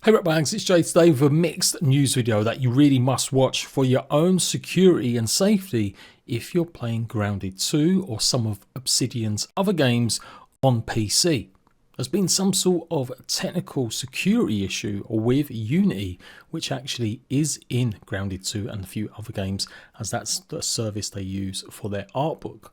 Hey RATBAGGERS, it's Jade today with a mixed news video that you really must watch for your own security and safety if you're playing Grounded 2 or some of Obsidian's other games on PC. There's been some sort of technical security issue with Unity, which actually is in Grounded 2 and a few other games, as that's the service they use for their art book.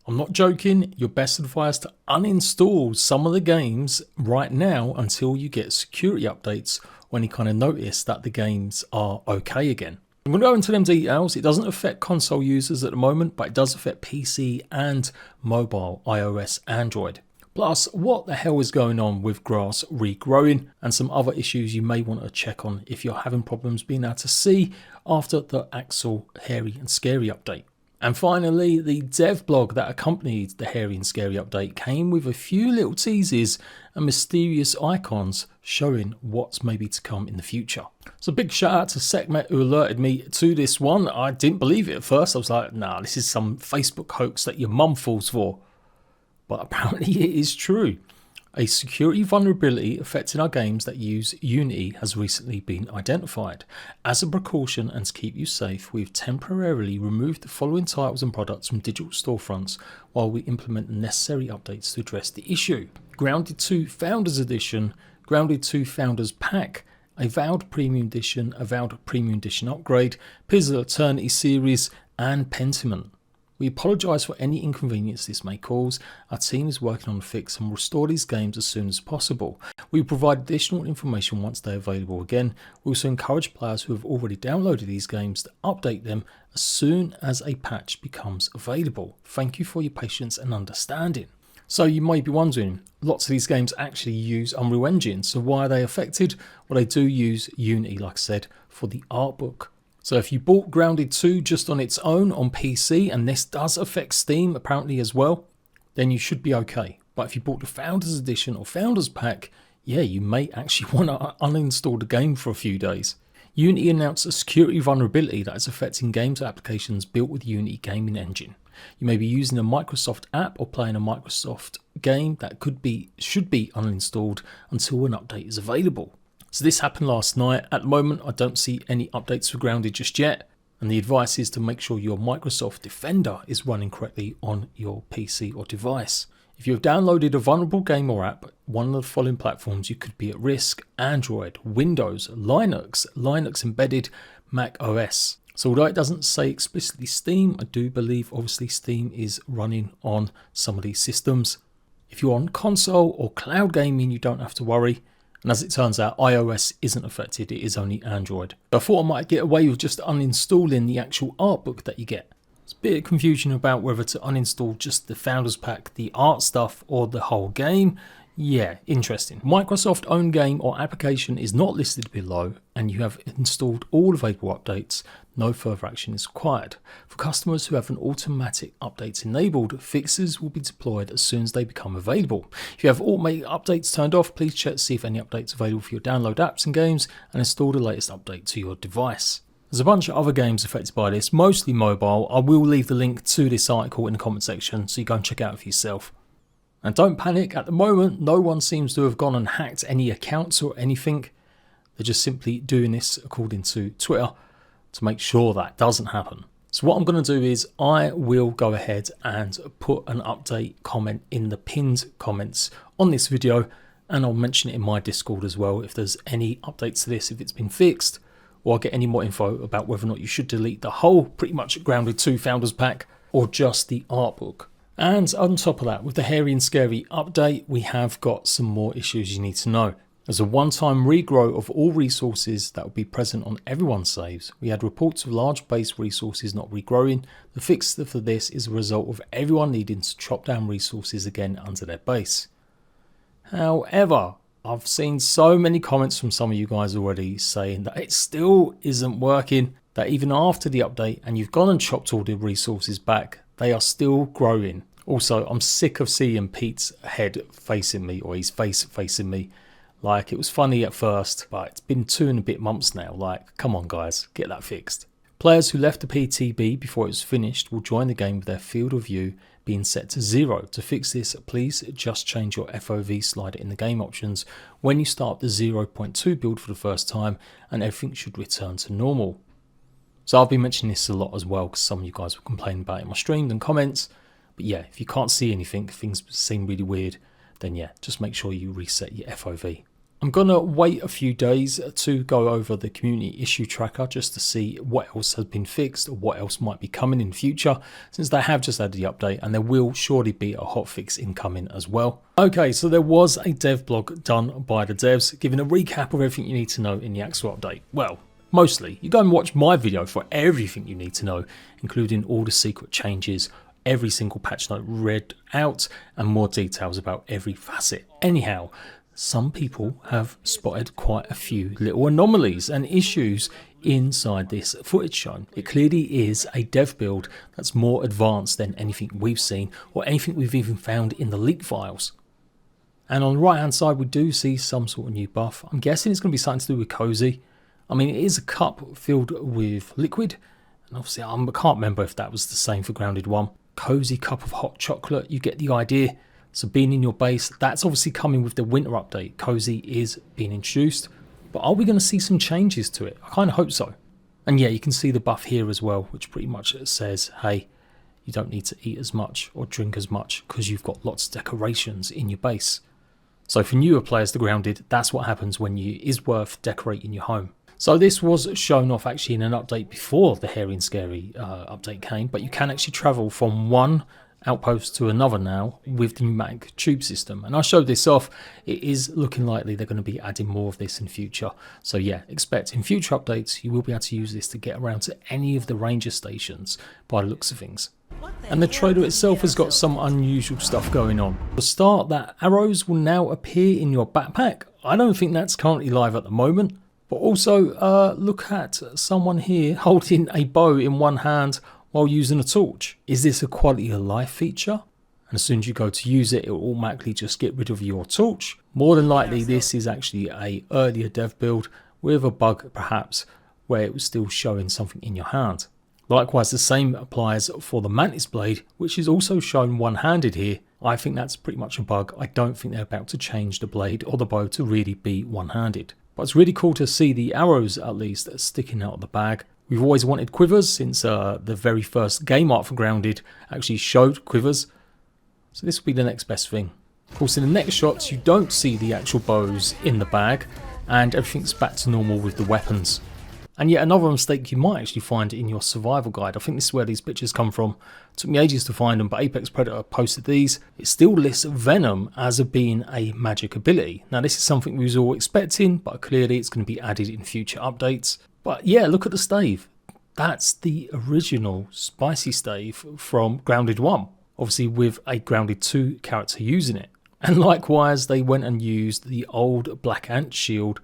I'm not joking, you're best advised to uninstall some of the games right now until you get security updates or any kind of notice that the games are okay again. I'm going to go into them details. It doesn't affect console users at the moment, but it does affect PC and mobile, iOS, Android. Plus, what the hell is going on with grass regrowing and some other issues you may want to check on if you're having problems being able to see after the Axel Hairy and Scary update. And finally, the dev blog that accompanied the Hairy and Scary update came with a few little teases and mysterious icons showing what's maybe to come in the future. So big shout out to Sekhmet who alerted me to this one. I didn't believe it at first. I was like, nah, this is some Facebook hoax that your mum falls for. But apparently it is true. A security vulnerability affecting our games that use Unity has recently been identified. As a precaution and to keep you safe, we've temporarily removed the following titles and products from digital storefronts while we implement the necessary updates to address the issue. Grounded 2 Founders Edition, Grounded 2 Founders Pack, Avowed Premium Edition, Avowed Premium Edition Upgrade, Pillars of Eternity Series, and Pentiment. We apologise for any inconvenience this may cause. Our team is working on a fix and will restore these games as soon as possible. We will provide additional information once they are available again. We also encourage players who have already downloaded these games to update them as soon as a patch becomes available. Thank you for your patience and understanding. So you might be wondering, lots of these games actually use Unreal Engine, so why are they affected? Well, they do use Unity, like I said, for the art book. So if you bought Grounded 2 just on its own on PC, and this does affect Steam apparently as well, then you should be okay. But if you bought the Founders Edition or Founders Pack, yeah, you may actually want to uninstall the game for a few days. Unity announced a security vulnerability that is affecting games or applications built with Unity gaming engine. You may be using a Microsoft app or playing a Microsoft game that should be uninstalled until an update is available. So this happened last night. At the moment, I don't see any updates for Grounded just yet. And the advice is to make sure your Microsoft Defender is running correctly on your PC or device. If you've downloaded a vulnerable game or app, one of the following platforms you could be at risk: Android, Windows, Linux embedded, Mac OS. So although it doesn't say explicitly Steam, I do believe obviously Steam is running on some of these systems. If you're on console or cloud gaming, you don't have to worry. And as it turns out, iOS isn't affected, it is only Android. I thought I might get away with just uninstalling the actual art book that you get. There's a bit of confusion about whether to uninstall just the Founders Pack, the art stuff, or the whole game. Yeah, interesting. Microsoft owned game or application is not listed below, and you have installed all available updates. No further action is required. For customers who have an automatic updates enabled, fixes will be deployed as soon as they become available. If you have automatic updates turned off, please check to see if any updates are available for your download apps and games and install the latest update to your device. There's a bunch of other games affected by this, mostly mobile. I will leave the link to this article in the comment section so you go and check it out for yourself. And don't panic, at the moment no one seems to have gone and hacked any accounts or anything. They're just simply doing this according to Twitter to make sure that doesn't happen. So what I'm going to do is I will go ahead and put an update comment in the pinned comments on this video, and I'll mention it in my Discord as well if there's any updates to this, if it's been fixed, or I'll get any more info about whether or not you should delete the whole pretty much Grounded 2 Founders Pack or just the art book. And on top of that, with the Hairy and Scary update, we have got some more issues you need to know. There's a one-time regrow of all resources that will be present on everyone's saves. We had reports of large base resources not regrowing. The fix for this is a result of everyone needing to chop down resources again under their base. However, I've seen so many comments from some of you guys already saying that it still isn't working, that even after the update and you've gone and chopped all the resources back, they are still growing. Also, I'm sick of seeing Pete's head facing me, or his face facing me. Like, it was funny at first, but it's been 2 and a bit months now. Like, come on guys, get that fixed. Players who left the PTB before it was finished will join the game with their field of view being set to 0. To fix this, please just change your FOV slider in the game options when you start the 0.2 build for the first time, and everything should return to normal. So I've been mentioning this a lot as well because some of you guys were complaining about it in my streams and comments. But yeah, if you can't see anything, things seem really weird, then yeah, just make sure you reset your FOV. I'm going to wait a few days to go over the community issue tracker just to see what else has been fixed or what else might be coming in future, since they have just added the update, and there will surely be a hotfix incoming as well. Okay, so there was a dev blog done by the devs giving a recap of everything you need to know in the actual update. Well, mostly. You go and watch my video for everything you need to know, including all the secret changes, every single patch note read out, and more details about every facet. Anyhow, some people have spotted quite a few little anomalies and issues inside this footage shown. It clearly is a dev build that's more advanced than anything we've seen or anything we've even found in the leak files. And on the right hand side we do see some sort of new buff. I'm guessing it's going to be something to do with Cozy. I mean, it is a cup filled with liquid, and obviously I can't remember if that was the same for Grounded 1. Cozy cup of hot chocolate, you get the idea. So being in your base, that's obviously coming with the winter update. Cozy is being introduced, but are we going to see some changes to it? I kind of hope so. And yeah, you can see the buff here as well, which pretty much says, hey, you don't need to eat as much or drink as much because you've got lots of decorations in your base. So for newer players to Grounded, that's what happens when you is worth decorating your home. So this was shown off actually in an update before the Hairy and Scary update came, but you can actually travel from one outpost to another now with the pneumatic tube system, and I showed this off. It is looking likely they're going to be adding more of this in future, so yeah, expect in future updates you will be able to use this to get around to any of the ranger stations by the looks of things. And the trailer itself has got some unusual stuff going on. To start, that arrows will now appear in your backpack. I don't think that's currently live at the moment, but also look at someone here holding a bow in one hand while using a torch. Is this a quality of life feature? And as soon as you go to use it, it will automatically just get rid of your torch. More than likely this is actually a earlier dev build with a bug perhaps where it was still showing something in your hand. Likewise, the same applies for the mantis blade, which is also shown one-handed here. I think that's pretty much a bug. I don't think they're about to change the blade or the bow to really be one-handed. But it's really cool to see the arrows at least sticking out of the bag. We've always wanted quivers since the very first game art for Grounded actually showed quivers. So this will be the next best thing. Of course, in the next shots, you don't see the actual bows in the bag, and everything's back to normal with the weapons. And yet another mistake you might actually find in your survival guide. I think this is where these pictures come from. It took me ages to find them, but Apex Predator posted these. It still lists Venom as being a magic ability. Now this is something we was all expecting, but clearly it's going to be added in future updates. But yeah, look at the stave. That's the original spicy stave from Grounded 1. Obviously with a Grounded 2 character using it. And likewise, they went and used the old Black Ant shield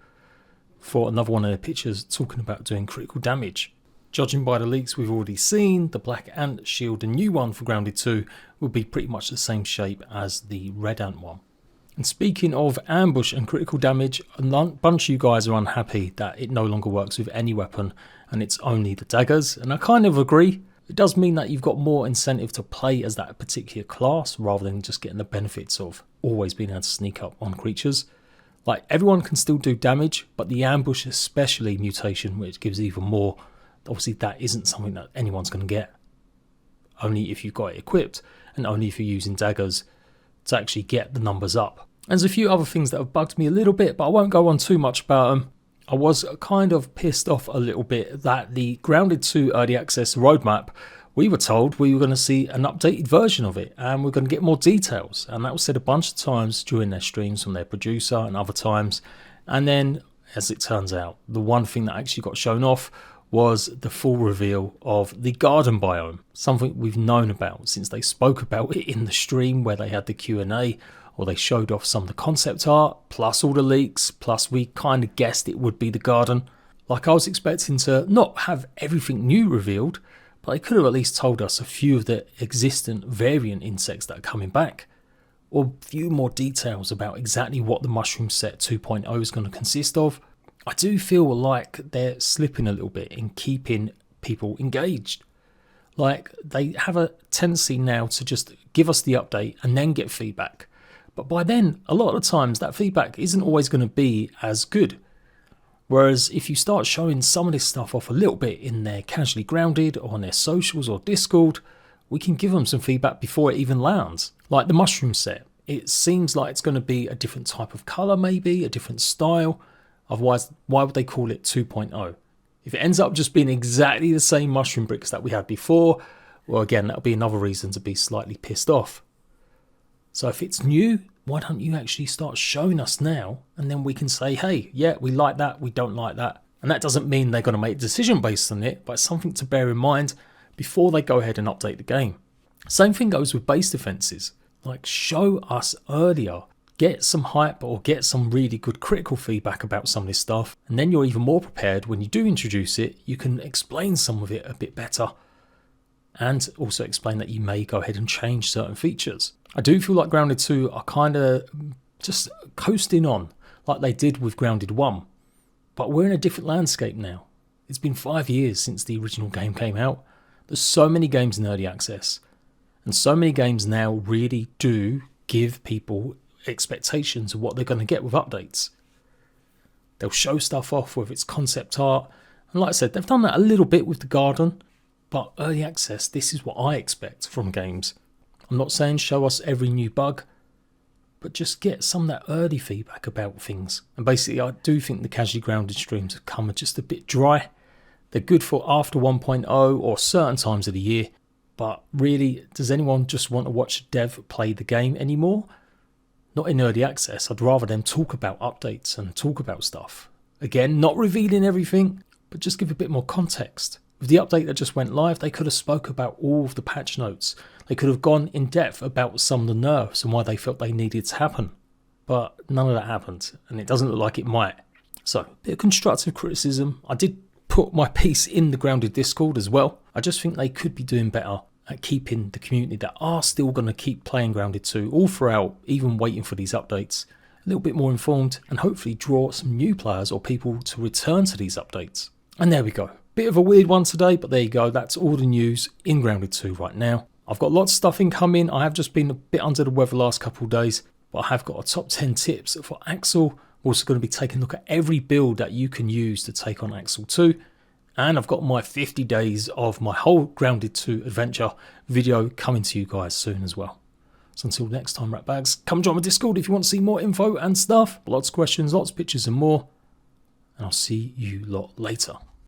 for another one of their pictures talking about doing critical damage. Judging by the leaks we've already seen, the Black Ant shield, the new one for Grounded 2, will be pretty much the same shape as the Red Ant one. And speaking of ambush and critical damage, a bunch of you guys are unhappy that it no longer works with any weapon and it's only the daggers, and I kind of agree. It does mean that you've got more incentive to play as that particular class rather than just getting the benefits of always being able to sneak up on creatures. Like, everyone can still do damage, but the ambush, especially mutation, which gives even more, obviously that isn't something that anyone's going to get. Only if you've got it equipped, and only if you're using daggers to actually get the numbers up. And there's a few other things that have bugged me a little bit, but I won't go on too much about them. I was kind of pissed off a little bit that the Grounded 2 Early Access roadmap, we were told we were going to see an updated version of it and we're going to get more details. And that was said a bunch of times during their streams from their producer and other times. And then, as it turns out, the one thing that actually got shown off was the full reveal of the garden biome. Something we've known about since they spoke about it in the stream where they had the Q&A, or they showed off some of the concept art, plus all the leaks, plus we kind of guessed it would be the garden. Like, I was expecting to not have everything new revealed, but they could have at least told us a few of the existent variant insects that are coming back, or a few more details about exactly what the Mushroom Set 2.0 is going to consist of. I do feel like they're slipping a little bit in keeping people engaged. Like, they have a tendency now to just give us the update and then get feedback. But by then, a lot of the times, that feedback isn't always going to be as good. Whereas if you start showing some of this stuff off a little bit in their Casually Grounded or on their socials or Discord, we can give them some feedback before it even lands. Like the mushroom set. It seems like it's going to be a different type of colour maybe, a different style. Otherwise, why would they call it 2.0? If it ends up just being exactly the same mushroom bricks that we had before, well, again, that'll be another reason to be slightly pissed off. So if it's new, why don't you actually start showing us now, and then we can say, hey, yeah, we like that, we don't like that. And that doesn't mean they're going to make a decision based on it, but it's something to bear in mind before they go ahead and update the game. Same thing goes with base defenses. Like, show us earlier. Get some hype or get some really good critical feedback about some of this stuff, and then you're even more prepared when you do introduce it. You can explain some of it a bit better, and also explain that you may go ahead and change certain features. I do feel like Grounded 2 are kind of just coasting on like they did with Grounded 1, but we're in a different landscape now. It's been 5 years since the original game came out. There's so many games in early access, and so many games now really do give people expectations of what they're going to get with updates. They'll show stuff off with its concept art, and like I said, they've done that a little bit with the garden, but early access, this is what I expect from games. I'm not saying show us every new bug, but just get some of that early feedback about things. And basically, I do think the Casually Grounded streams have come just a bit dry. They're good for after 1.0 or certain times of the year, but really, does anyone just want to watch dev play the game anymore? Not in early access. I'd rather them talk about updates and talk about stuff. Again, not revealing everything, but just give a bit more context. With the update that just went live, they could have spoke about all of the patch notes. They could have gone in depth about some of the nerfs and why they felt they needed to happen. But none of that happened, and it doesn't look like it might. So, a bit of constructive criticism. I did put my piece in the Grounded Discord as well. I just think they could be doing better at keeping the community that are still going to keep playing Grounded 2 all throughout, even waiting for these updates, a little bit more informed, and hopefully draw some new players or people to return to these updates. And there we go. Bit of a weird one today, but there you go. That's all the news in Grounded 2 right now. I've got lots of stuff incoming. I have just been a bit under the weather the last couple of days, but I have got a top 10 tips for Axel. We're also going to be taking a look at every build that you can use to take on Axel 2. And I've got my 50 days of my whole Grounded 2 adventure video coming to you guys soon as well. So until next time, Ratbags, come join my Discord if you want to see more info and stuff. Lots of questions, lots of pictures and more. And I'll see you lot later.